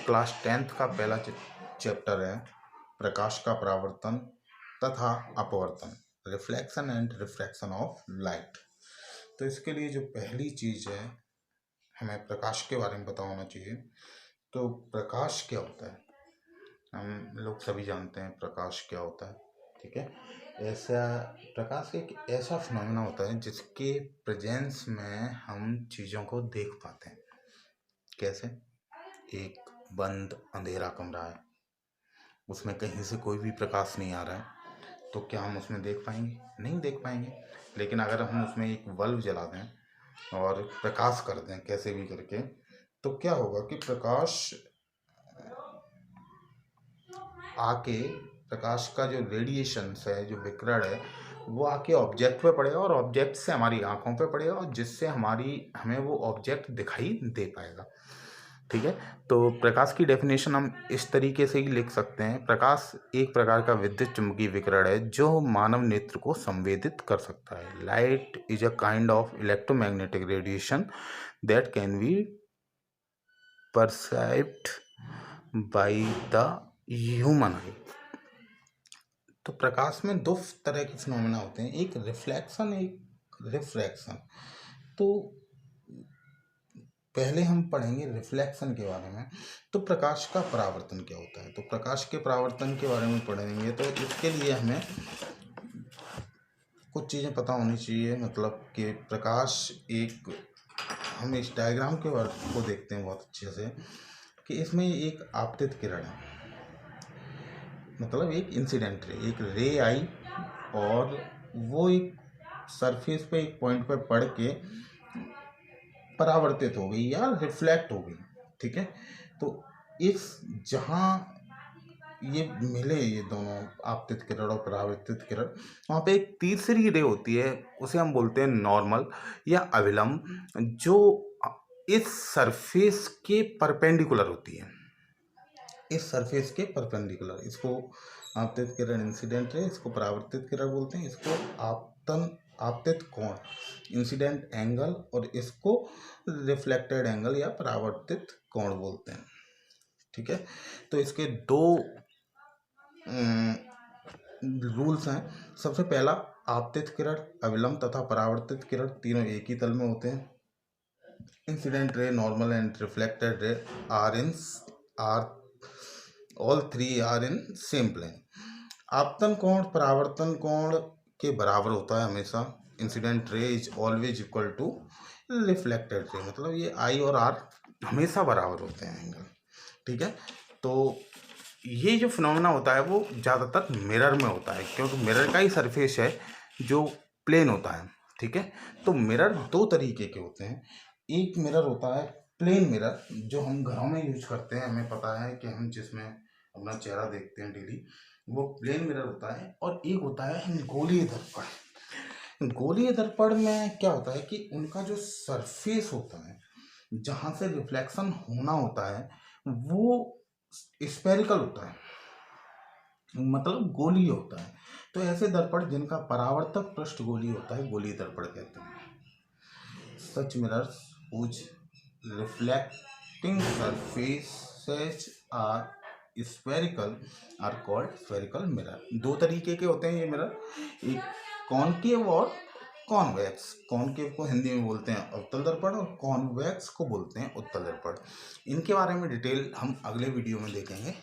Class 10th का पहला chapter है प्रकाश का परावर्तन तथा अपवर्तन, reflection and refraction of light. तो इसके लिए जो पहली चीज़ है, हमें प्रकाश के बारे में पता होना चाहिए। तो प्रकाश क्या होता है, हम लोग सभी जानते हैं प्रकाश क्या होता है, ठीक है। ऐसा प्रकाश एक ऐसा फिनोमेना होता है जिसके प्रेजेंस में हम चीज़ों को देख पाते हैं। कैसे? एक बंद अंधेरा कमरा है, उसमें कहीं से कोई भी प्रकाश नहीं आ रहा है, तो क्या हम उसमें देख पाएंगे? नहीं देख पाएंगे। लेकिन अगर हम उसमें एक बल्ब जला दें और प्रकाश कर दें कैसे भी करके, तो क्या होगा कि प्रकाश का जो रेडिएशंस है, जो विकिरण है, वो आके ऑब्जेक्ट पे पड़ेगा और ऑब्जेक्ट से हमारी आंखों पे पड़ेगा और जिससे हमें वो ऑब्जेक्ट दिखाई दे पाएगा, ठीक है। तो प्रकाश की डेफिनेशन हम इस तरीके से ही लिख सकते हैं। प्रकाश एक प्रकार का विद्युत चुम्बकीय विकिरण है जो मानव नेत्र को संवेदित कर सकता है। Light is a kind of electromagnetic radiation that can be perceived by the human eye. तो प्रकाश में दो तरह के फिनोमेना होते हैं, एक रिफ्लेक्शन, एक रिफ्रैक्शन। तो पहले हम पढ़ेंगे रिफ्लेक्शन के बारे में। तो प्रकाश का परावर्तन क्या होता है, तो प्रकाश के परावर्तन के बारे में पढ़ेंगे। तो इसके लिए हमें कुछ चीज़ें पता होनी चाहिए, मतलब कि प्रकाश एक, हम इस डायग्राम के वर्क को देखते हैं बहुत अच्छे से कि इसमें एक आपतित किरण है, मतलब एक इंसिडेंट रे, एक रे आई और वो एक सरफेस पे एक पॉइंट पे पड़ के परावर्तित हो गई या रिफ्लेक्ट हो गई, ठीक है। तो इस जहाँ ये मिले, ये दोनों आपतित किरण और परावर्तित किरण, वहाँ पे एक तीसरी रे होती है, उसे हम बोलते हैं नॉर्मल या अविलंब, जो इस सरफेस के परपेंडिकुलर होती है, इस सरफेस के परपेंडिकुलर। इसको आपतित किरण इंसिडेंट रे, इसको परावर्तित किरण बोलते हैं, इसको आपतित कोण इंसिडेंट एंगल और इसको रिफ्लेक्टेड एंगल या परावर्तित कोण बोलते हैं, ठीक है। तो इसके दो रूल्स हैं। सबसे पहला, आपतित किरण, अविलंब तथा परावर्तित किरण तीनों एक ही तल में होते हैं। Incident ray, normal and reflected ray are all three are in same plane. आपतन कोण परावर्तन कोण के बराबर होता है हमेशा। Incident ray is always equal to reflected ray, मतलब ये आई और आर हमेशा बराबर होते हैं एंगल, ठीक है। तो ये जो फिनोमेना होता है वो ज़्यादातर मिरर में होता है, क्योंकि मिरर का ही सरफेस है जो प्लेन होता है, ठीक है। तो मिरर दो तरीके के होते हैं। एक मिरर होता है प्लेन मिरर, जो हम घरों में यूज करते हैं, हमें पता है कि हम जिसमें अपना चेहरा देखते हैं डेली, वो प्लेन मिरर होता है। और एक होता है गोलीय दर्पण। गोलीय दर्पण में क्या होता है कि उनका जो सरफेस होता है, जहाँ से रिफ्लेक्शन होना होता है, वो स्फेरिकल होता है, मतलब गोलीय होता है। तो ऐसे दर्पण जिनका परावर्तक पृष्ठ गोलीय होता है, गोलीय दर्पण कहते हैं। सच mirrors whose reflecting surfaces are spherical are called spherical mirror। दो तरीके के होते हैं ये मिरर, एक कॉनकेव और कॉन्वेक्स। कॉनकेव को हिंदी में बोलते हैं अवतल दर्पण और कॉन्वेक्स को बोलते हैं उत्तल दर्पण। इनके बारे में डिटेल हम अगले वीडियो में देखेंगे।